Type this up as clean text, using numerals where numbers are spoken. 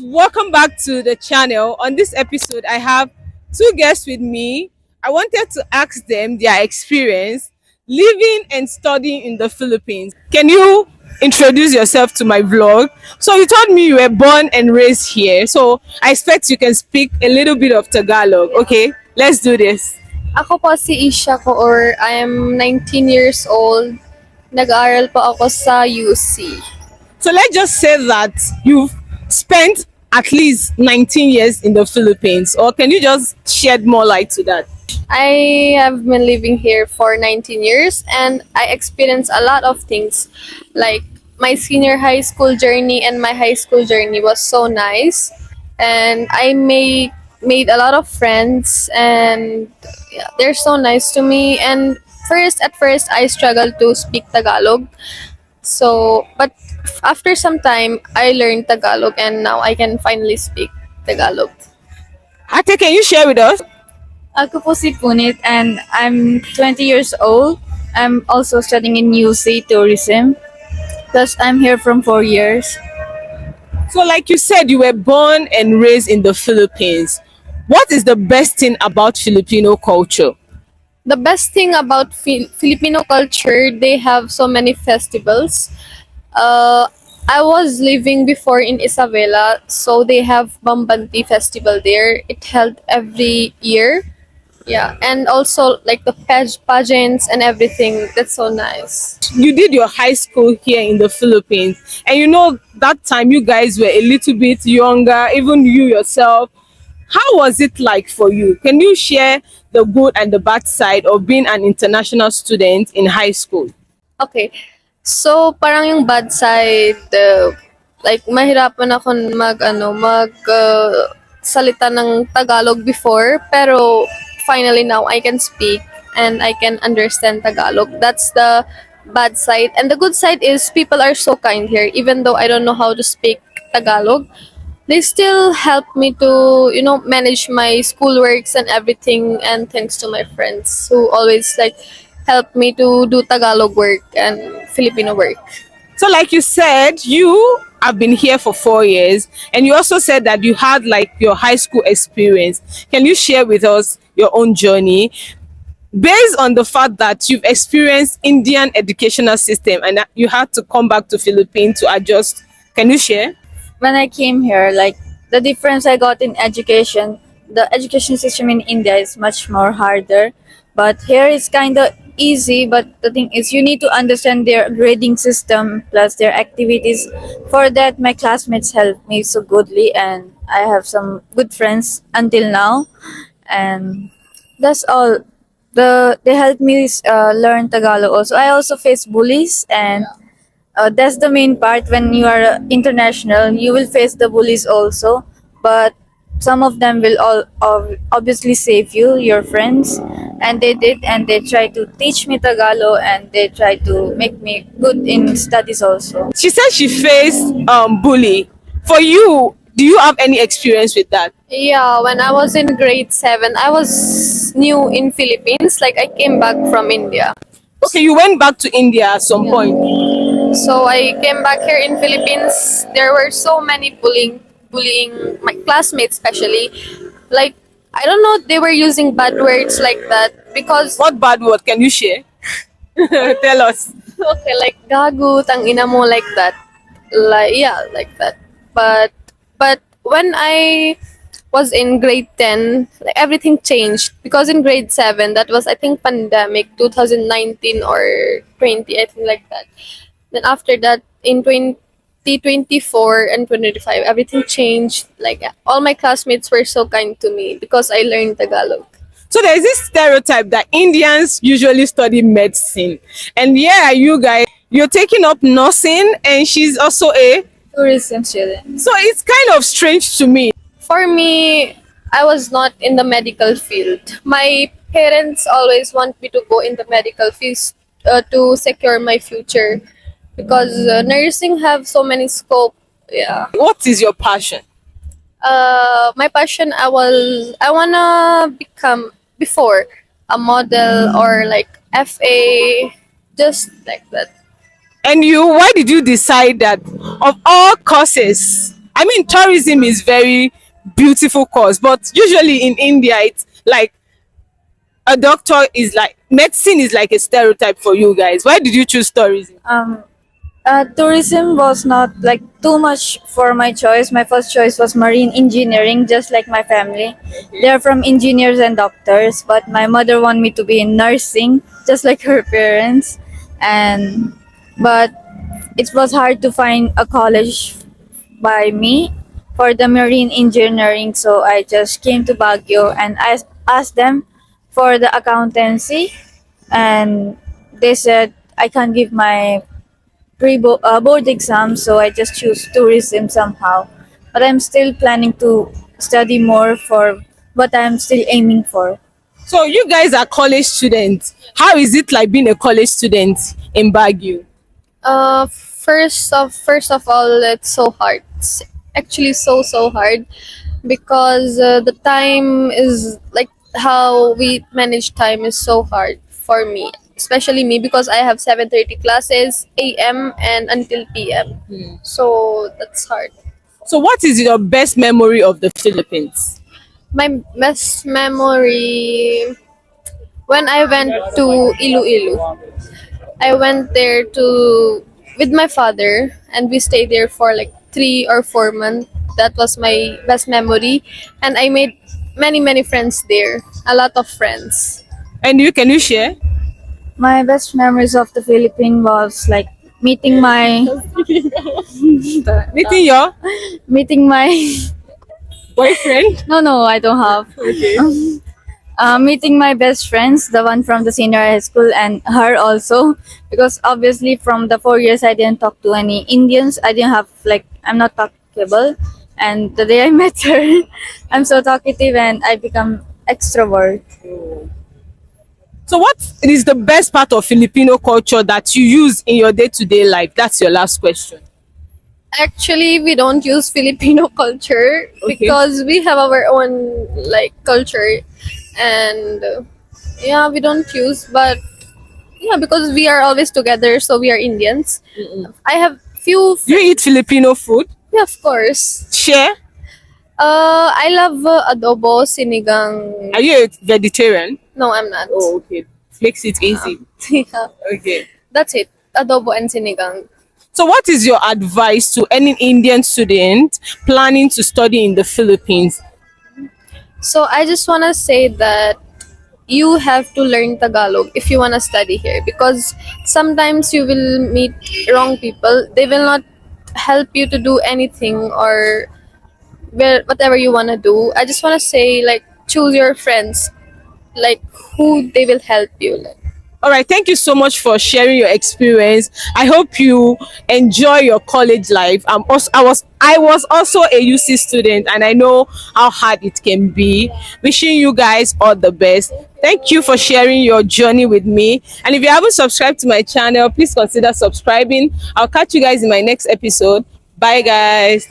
welcome back to the channel. On this episode, I have two guests with me. I wanted to ask them their experience living and studying in the Philippines. Can you introduce yourself to my vlog? So you told me you were born and raised here. So I expect you can speak a little bit of Tagalog. Okay, let's do this. Ako po si Isha ko or I am 19 years old. Nag-aaral po ako sa UC. So let's just say that you've spent at least 19 years in the Philippines, or can you just shed more light to that? I have been living here for 19 years and I experienced a lot of things. Like my senior high school journey and my high school journey was so nice. And I made a lot of friends and yeah, they're so nice to me. And at first I struggled to speak Tagalog. So, but after some time, I learned Tagalog and now I can finally speak Tagalog. Ate, can you share with us? Ako po si Punit and I'm 20 years old. I'm also studying in UC Tourism. Plus, I'm here from 4 years. So, like you said, you were born and raised in the Philippines. What is the best thing about Filipino culture? The best thing about Filipino culture, they have so many festivals. I was living before in Isabela, so they have Bambanti festival there. It held every year. Yeah, and also like the pageants and everything. That's so nice. You did your high school here in the Philippines, and you know that time you guys were a little bit younger, even you yourself. How was it like for you? Can you share the good and the bad side of being an international student in high school? Okay. So, parang yung bad side, like mahirapan ako salita ng Tagalog before, pero finally now I can speak and I can understand Tagalog. That's the bad side. And the good side is people are so kind here. Even though I don't know how to speak Tagalog, they still help me to, manage my schoolworks and everything. And thanks to my friends who always help me to do Tagalog work and Filipino work. So, like you said, you have been here for 4 years, and you also said that you had like your high school experience. Can you share with us your own journey based on the fact that you've experienced Indian educational system and that you had to come back to Philippines to adjust? Can you share? When I came here, like the difference I got in education, the education system in India is much more harder. But here it's kind of easy. But the thing is, you need to understand their grading system plus their activities. For that, my classmates helped me so goodly, and I have some good friends until now. And that's all. They helped me learn Tagalog. Also, I also face bullies, and that's the main part. When you are international, you will face the bullies also, but some of them will all obviously save you, your friends, and they did, and they try to teach me Tagalog, and they try to make me good in studies also. She said she faced bully. For you, do you have any experience with that? Yeah, when I was in grade 7, I was new in Philippines. Like I came back from India. Okay, you went back to India at some point. So I came back here in Philippines. There were so many bullying my classmates especially. Like I don't know, they were using bad words like that because What bad word can you share? Tell us. okay, like gago, tang ina mo, like that. Like yeah, like that. But when I was in grade 10, like everything changed because in grade 7, that was I think pandemic 2019 or 20, I think like that. Then after that in 2024 and 2025, everything changed. Like all my classmates were so kind to me because I learned Tagalog. So there's this stereotype that Indians usually study medicine. And yeah, you guys, you're taking up nursing and she's also a... Tourism student. So it's kind of strange to me. For me, I was not in the medical field. My parents always want me to go in the medical field to secure my future because nursing have so many scope. Yeah. What is your passion? My passion, I wanna become before a model or like FA, just like that. And you, why did you decide that of all courses, I mean, tourism is very beautiful course, but usually in India, it's like a doctor is like medicine is like a stereotype for you guys. Why did you choose tourism? Tourism was not like too much for my choice. My first choice was marine engineering, just like my family. They're from engineers and doctors, but my mother wanted me to be in nursing, just like her parents. And but it was hard to find a college by me for the marine engineering, so I just came to Baguio and I asked them for the accountancy, and they said I can't give my board exam, so I just choose tourism somehow. But I'm still planning to study more for what I'm still aiming for. So you guys are college students. How is it like being a college student in Baguio? First of all, it's so hard. It's actually so hard because the time is like how we manage time is so hard for me, especially me because I have 7:30 classes a.m. and until p.m. So that's hard. So what is your best memory of the Philippines? My best memory when I went to Iloilo. I went there to with my father and we stayed there for like 3 or 4 months. That was my best memory, and I made many friends there. A lot of friends. And you can you share? My best memories of the Philippines was like meeting my Meeting your meeting my boyfriend? no, I don't have. Okay. Meeting my best friends, the one from the senior high school and her also, because obviously from the 4 years I didn't talk to any Indians. I didn't have like I'm not talkable, and the day I met her, I'm so talkative and I become extrovert. So what is the best part of Filipino culture that you use in your day-to-day life? That's your last question. Actually, we don't use Filipino culture because we have our own like culture, and yeah, we don't use. But yeah, because we are always together, so we are Indians. I have few. Do you eat Filipino food? Yeah, of course. Share? I love adobo, sinigang. Are you a vegetarian? No, I'm not. Oh, okay. Makes it easy. Yeah, Okay. that's it. Adobo and sinigang. So what is your advice to any Indian student planning to study in the Philippines? So I just wanna say that you have to learn Tagalog if you wanna study here, because sometimes you will meet wrong people. They will not help you to do anything or whatever you wanna do. I just wanna say like choose your friends, like who they will help you. Like. All right, thank you so much for sharing your experience. I hope you enjoy your college life. I was also a UC student, and I know how hard it can be. Wishing you guys all the best. Thank you for sharing your journey with me. And if you haven't subscribed to my channel, please consider subscribing. I'll catch you guys in my next episode. Bye guys.